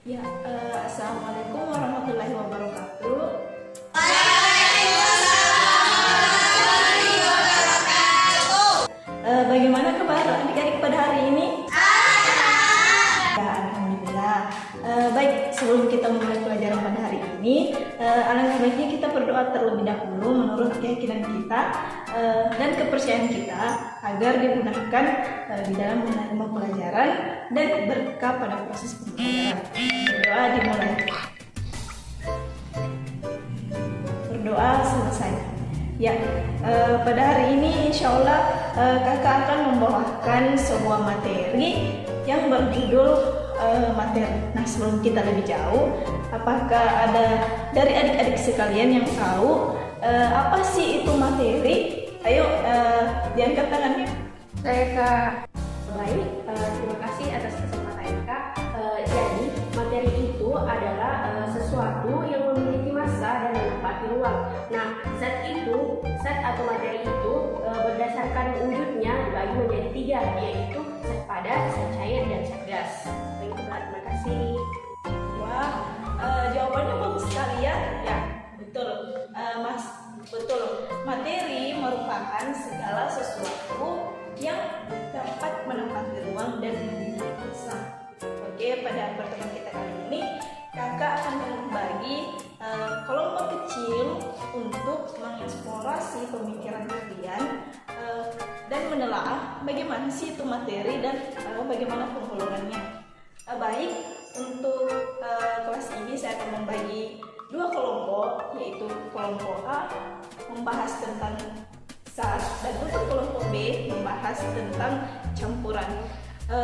Ya, Assalamualaikum warahmatullahi wabarakatuh. Bagaimana kabar adik-adik pada hari ini? Ya, alhamdulillah. Baik, sebelum kita mulai pelajaran pada hari ini, alangkah baiknya kita berdoa terlebih dahulu menurut keyakinan kita dan kepercayaan kita agar dimudahkan di dalam menerima pelajaran dan berkah pada proses pembelajaran. Berdoa dimulai. Berdoa selesai. Ya, pada hari ini insya Allah kakak akan membawakan sebuah materi yang berjudul materi. Nah, sebelum kita lebih jauh, apakah ada dari adik-adik sekalian yang tahu apa sih itu materi? Ayo, diangkat tangannya. Saya Kak. Baik, terima kasih atas kesempatan Kak. Jadi materi itu adalah sesuatu yang memiliki massa dan menempati ruang. Nah, zat atau materi itu berdasarkan wujudnya dibagi menjadi 3, yaitu zat padat, zat cair, dan zat gas. Baik, terima kasih. Wah, jawabannya bagus sekali ya. Ya, betul, Mas. Betul. Materi merupakan segala sesuatu yang dapat menempati ruang dan memiliki massa. Oke, pada pertemuan kita kali ini, kakak akan membagi kelompok kecil untuk mengeksplorasi pemikiran kalian dan menelaah bagaimana sih itu materi dan bagaimana penggolongannya. Baik, untuk kelas ini saya akan membagi 2 kelompok, yaitu kelompok A membahas tentang zat dan untuk kelompok B membahas tentang campuran.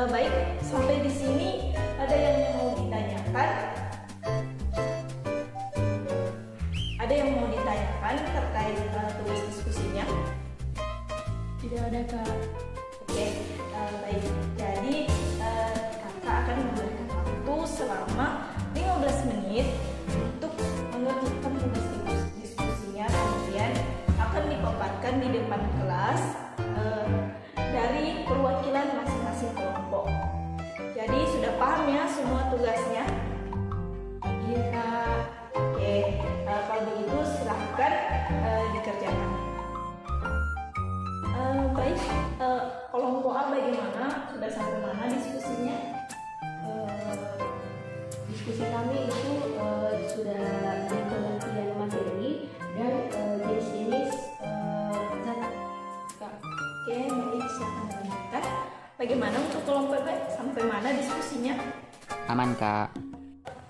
Baik, sampai di sini ada yang mau ditanyakan? Ada yang mau ditanyakan terkait tugas diskusinya? Tidak ada Kak. Oke, baik. Jadi kakak akan memberikan waktu selama 15 menit untuk mengerjakan tugas diskusinya, kemudian akan dipaparkan di depan kelas dari perwakilan masing-masing kelompok. Jadi sudah paham ya semua tugasnya? Iya Kak. Oke, kalau begitu silahkan dikerjakan. Baik, kelompok A bagaimana? Sudah sampai mana diskusinya? Diskusi kami itu sudah di pengertian materi dan jenis-jenis zat Kak. Oke, baik, silahkan dilanjutkan. Bagaimana untuk kelompok B? Sampai mana diskusinya? Aman Kak.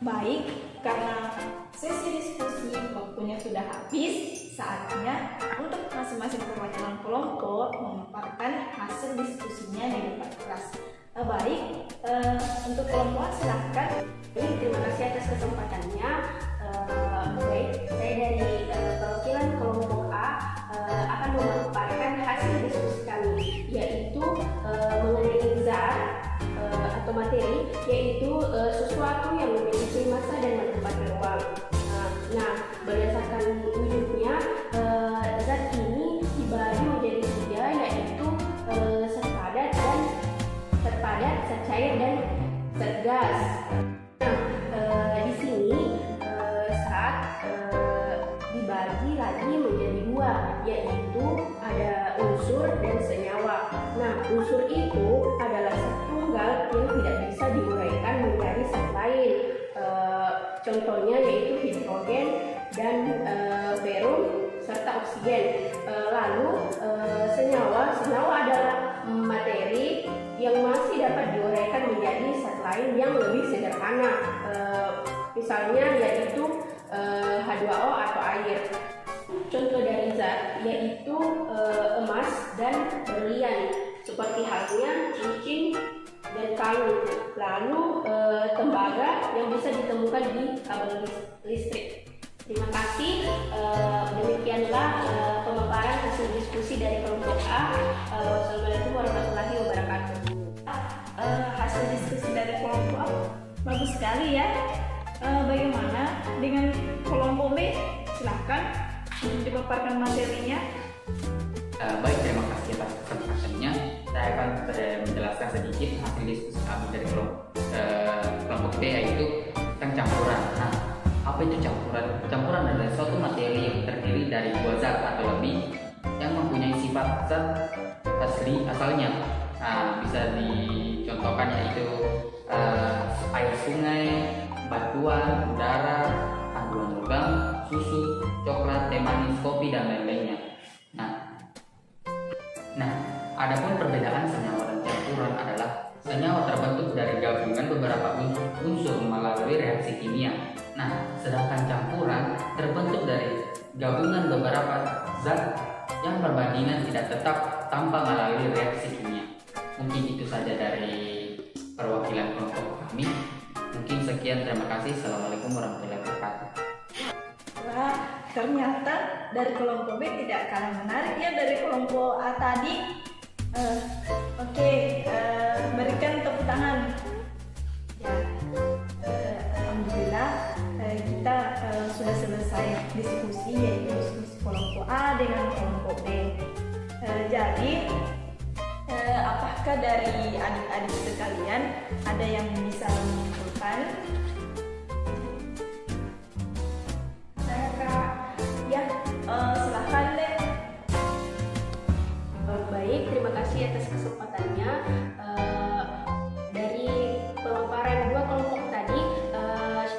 Baik, karena sesi diskusi waktunya sudah habis, saatnya untuk masing-masing perwakilan kelompok memaparkan hasil diskusinya di depan kelas. Baik, untuk kelompok A silahkan. Terima kasih atas kesempatannya. Baik, saya dari perwakilan kelompok A akan memaparkan hasil diskusi kami, yaitu mengenai zat atau materi, yaitu sesuatu yang memiliki massa dan menempati ruang. Nah, berdasarkan wujudnya, zat ini dibagi menjadi 3, yaitu zat padat, zat cair, dan zat gas. Di sini zat dibagi lagi menjadi 2, yaitu ada unsur dan senyawa. Nah, unsur itu adalah zat tunggal yang tidak bisa diuraikan menjadi zat lain. Contohnya yaitu hidrogen dan barium serta oksigen. Lalu senyawa adalah materi yang masih dapat diuraikan menjadi zat lain yang lebih sederhana. Misalnya yaitu H2O atau air. Contoh dari zat yaitu emas dan berlian, seperti halnya cincin dan kalung. Lalu tembaga yang bisa ditemukan di kabel listrik. Terima kasih. Demikianlah pemaparan hasil diskusi dari kelompok A. Wassalamualaikum warahmatullahi wabarakatuh. Hasil diskusi dari kelompok A bagus sekali ya. Bagaimana dengan kelompok B? Silahkan dipaparkan materinya. Baik, terima kasih atas kesempatannya. Saya akan menjelaskan sedikit hasil diskusi kami dari kelompok B, yaitu campuran. Nah, apa itu campuran? Campuran adalah suatu materi yang terdiri dari dua zat atau lebih yang mempunyai sifat zat asli asalnya. Nah, bisa dicontohkan yaitu air sungai, batuan, udara, tanduran logam, susu, coklat, teh manis, kopi, dan lain-lainnya. Nah, adapun perbedaan senyawa dan campuran adalah senyawa terbentuk dari gabungan beberapa unsur melalui reaksi kimia. Nah, sedangkan campuran terbentuk dari gabungan beberapa zat yang perbandingan tidak tetap tanpa melalui reaksi kimia. Mungkin itu saja dari perwakilan kelompok kami. Mungkin sekian, terima kasih. Assalamualaikum warahmatullahi wabarakatuh. Wah, ternyata dari kelompok B tidak kalah menarik ya dari kelompok A tadi. Oke, berikan tepuk tangan. Ya, alhamdulillah kita sudah selesai diskusi, yaitu diskusi kelompok A dengan kelompok B. Jadi, apakah dari adik-adik sekalian ada yang bisa menyimpulkan? Saya Kak. Ya, silahkan deh. Baik, terima kasih atas kesempatannya. Dari pemaparan dua kelompok tadi,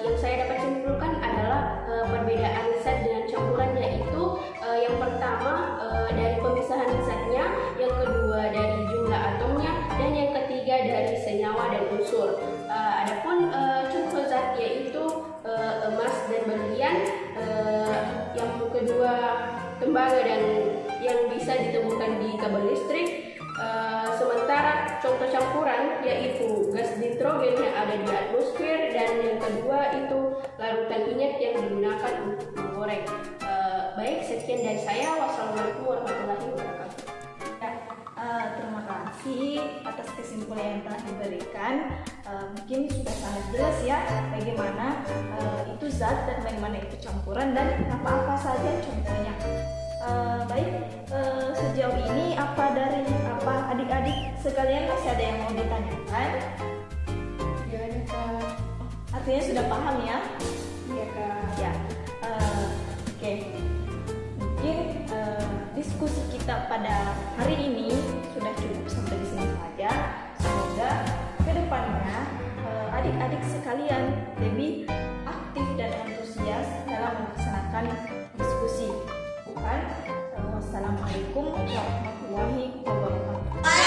yang saya dapat simpulkan adalah perbedaan zat dengan campuran, yaitu yang pertama dari pemisahan zatnya, yang kedua dari jumlah atomnya, dan yang ketiga dari senyawa dan unsur. Adapun contoh zat yaitu emas dan berlian, yang kedua tembaga dan yang bisa ditemukan di kabel listrik. Sementara contoh campuran yaitu gas nitrogen yang ada di atmosfer, dan yang kedua itu larutan minyak yang digunakan untuk menggoreng. Baik, sekian dari saya. Wassalamualaikum warahmatullahi wabarakatuh. Ya, terima kasih atas kesimpulan yang telah diberikan. Mungkin sudah sangat jelas ya bagaimana itu zat dan bagaimana itu campuran dan apa-apa saja contohnya. Baik, sejauh ini adik-adik sekalian masih ada yang mau ditanyakan? Ya, ada Kak. Artinya sudah paham ya? Iya Kak. Ya, oke. Mungkin diskusi kita pada hari ini sudah cukup sampai di sini saja. Semoga kedepannya adik-adik sekalian lebih aktif dan antusias dalam melaksanakan diskusi. Wassalamualaikum warahmatullahi wabarakatuh.